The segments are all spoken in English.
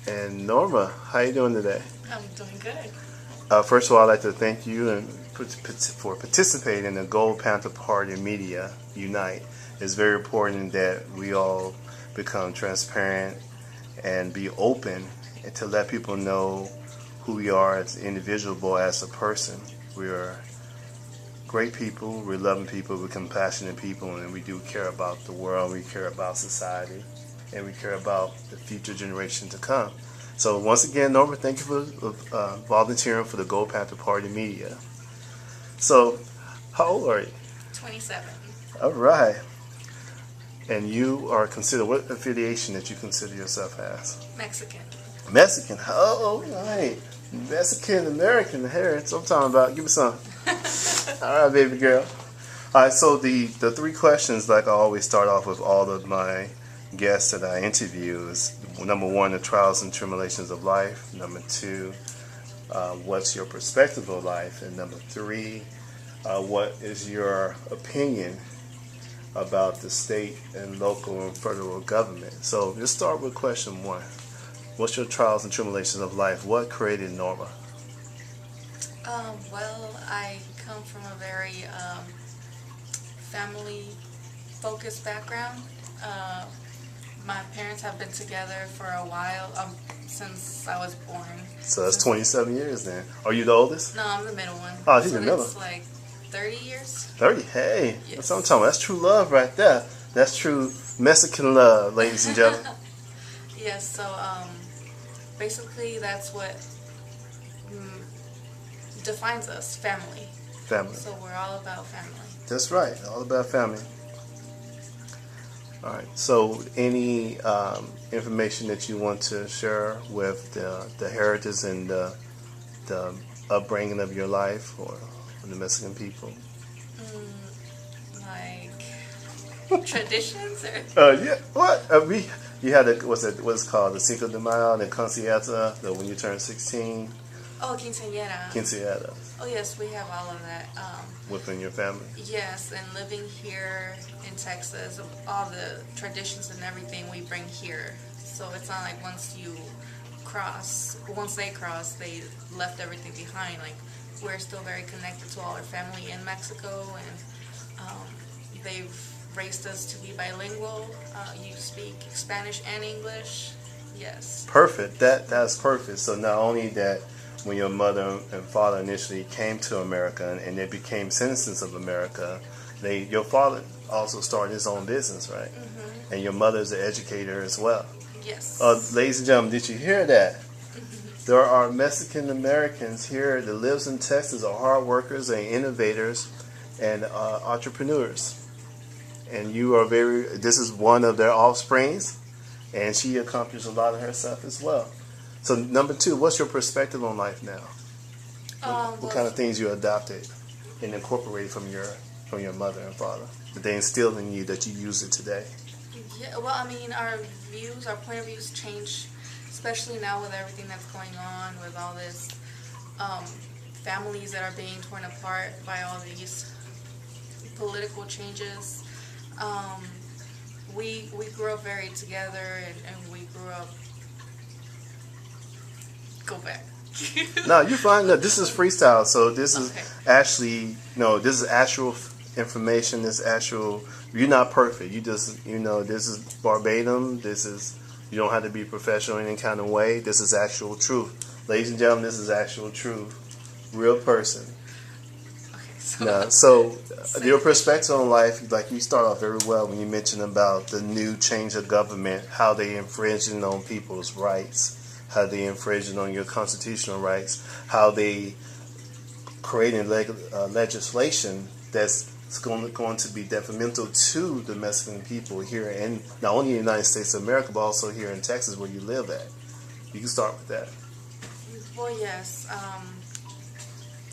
And Norma, how you doing today? I'm doing good. First of all, I'd like to thank you for participating in the Gold Panther Party Media Unite. It's very important that we all become transparent and be open and to let people know who we are as an individual, as a person. We are great people, we're loving people, we're compassionate people, and we do care about the world, we care about society, and we care about the future generation to come. So once again, Norma, thank you for volunteering for the Gold Panther Party Media. So, how old are you? 27. All right. And you are considered, what affiliation that you consider yourself as? Mexican. Mexican. Oh, right. Mexican American heritage. I'm talking about. Give me some. All right, baby girl. All right. So the three questions, like I always start off with all of my guests that I interview, is number one, the trials and tribulations of life. Number two, what's your perspective of life? And number three, what is your opinion about the state and local and federal government? So let's start with question one. What's your trials and tribulations of life? What created Norma? Well, I come from a very family-focused background. My parents have been together for a while, since I was born. So that's 27 years then. Are you the oldest? No, I'm the middle one. Oh, she's the middle. It's like 30 years. 30? Hey, Yes. that's what I'm talking about. That's true love right there. That's true Mexican love, ladies and gentlemen. Yes, so basically that's what defines us, family. Family. So we're all about family. That's right. All about family. All right. So, any information that you want to share with the heritage and the upbringing of your life or the Mexican people? Like traditions or? Yeah. What? You had what's called the Cinco de Mayo, the Concierta, the when you turn 16. Oh, quinceañera. Quinceañera. Oh yes, we have all of that. Within your family. Yes, and living here in Texas, all the traditions and everything we bring here. So it's not like once they cross, they left everything behind. Like we're still very connected to all our family in Mexico, and they've raised us to be bilingual. You speak Spanish and English. Yes. Perfect. That's perfect. So not only that, when your mother and father initially came to America and they became citizens of America, your father also started his own business, right? Mm-hmm. And your mother's an educator as well. Yes. Ladies and gentlemen, did you hear that? There are Mexican Americans here that lives in Texas, are hard workers and innovators and entrepreneurs. And this is one of their offsprings, and she accomplished a lot of her stuff as well. So number two, what's your perspective on life now? What kind of things you adopted and incorporated from your mother and father that they instilled in you that you use it today? Yeah, well, I mean, our point of views change, especially now with everything that's going on, with all this families that are being torn apart by all these political changes. We grew up very together, and we grew up. Go back. No, you're fine. No, this is freestyle. So this is Okay. actually, this is actual information. This actual. You're not perfect. You just, this is verbatim. You don't have to be professional in any kind of way. This is actual truth. Ladies and gentlemen, this is actual truth. Real person. Okay, so your perspective on life, like you start off very well when you mentioned about the new change of government, how they infringing on people's rights, how they infringing on your constitutional rights, how they creating legislation that's going to be detrimental to the Mexican people here in not only the United States of America, but also here in Texas where you live at. You can start with that. Well, yes.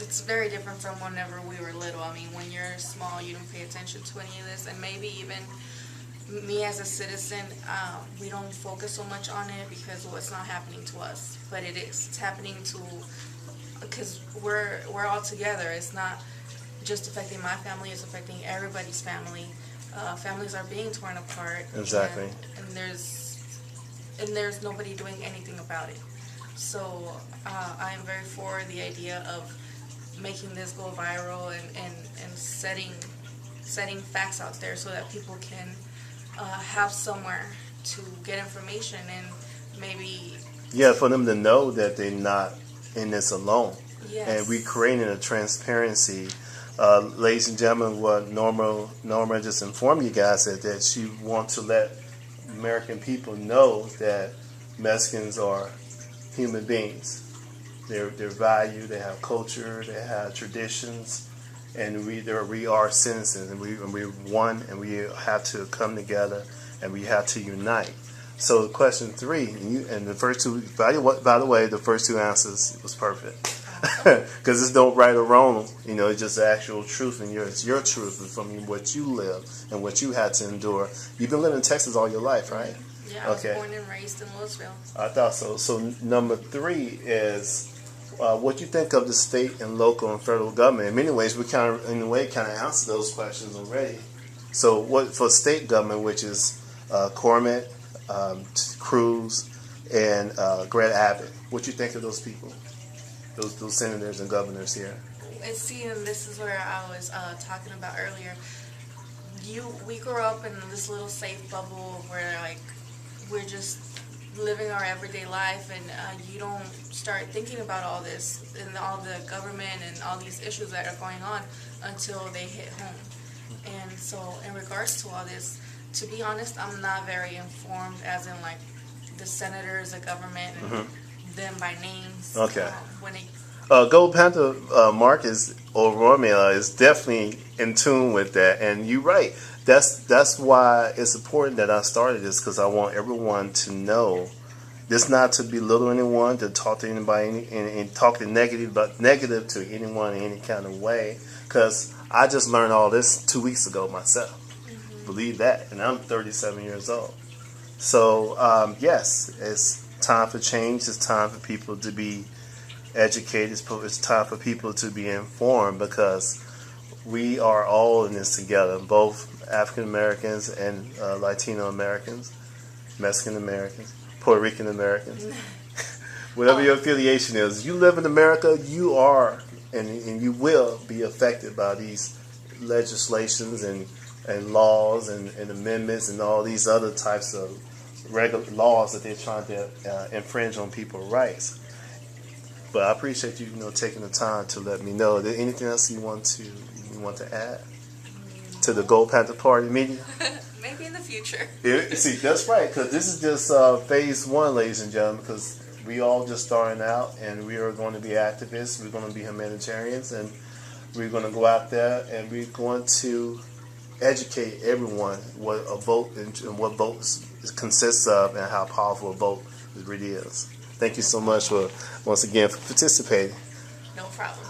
It's very different from whenever we were little. I mean, when you're small, you don't pay attention to any of this, and maybe even me as a citizen, we don't focus so much on it because it's not happening to us, but it is. It's happening because we're all together. It's not just affecting my family; it's affecting everybody's family. Families are being torn apart. Exactly. And there's and there's nobody doing anything about it. So I am very for the idea of making this go viral and setting facts out there so that people can have somewhere to get information and maybe... Yeah, for them to know that they're not in this alone. Yes. And we creating a transparency. Ladies and gentlemen, what Norma just informed you guys that she wants to let American people know that Mexicans are human beings. They're valued, they have culture, they have traditions, and we are citizens, and we're one, and we have to come together, and we have to unite. So question 3, and the first two, by the way, the first 2 answers was perfect. Because it's no right or wrong, it's just the actual truth, and it's your truth from what you live and what you had to endure. You've been living in Texas all your life, right? Yeah, I was born and raised in Louisville. I thought so. So number 3 is what you think of the state and local and federal government. In many ways, we kind of answered those questions already. So what for state government, which is Cormant, Cruz, and Greg Abbott, what you think of those people? Those senators and governors here. And see, and this is where I was talking about earlier. We grew up in this little safe bubble where we're just living our everyday life, and you don't start thinking about all this and all the government and all these issues that are going on until they hit home. And so, in regards to all this, to be honest, I'm not very informed, as in the senators, the government, and them by names. Okay. When they Gold Panther Marcus or Romeo is definitely in tune with that, and you're right. That's why it's important that I started this, because I want everyone to know this, not to belittle anyone, to talk to anybody and talk to negative to anyone in any kind of way. Because I just learned all this 2 weeks ago myself. Believe that, and I'm 37 years old. So yes, it's time for change. It's time for people to be educated. It's time for people to be informed, because we are all in this together, both African Americans and Latino Americans, Mexican Americans, Puerto Rican Americans. Whatever your affiliation is, you live in America, you are and you will be affected by these legislations and laws and amendments and all these other types of regular laws that they're trying to infringe on people's rights. But I appreciate you, taking the time to let me know. Is there anything else you want to add to the Gold Panther Party media? Maybe in the future. See, that's right, because this is just phase 1, ladies and gentlemen, because we all just starting out, and we are going to be activists, we're going to be humanitarians, and we're going to go out there, and we're going to educate everyone what a vote and what votes consists of, and how powerful a vote really is. Thank you so much once again for participating. No problem.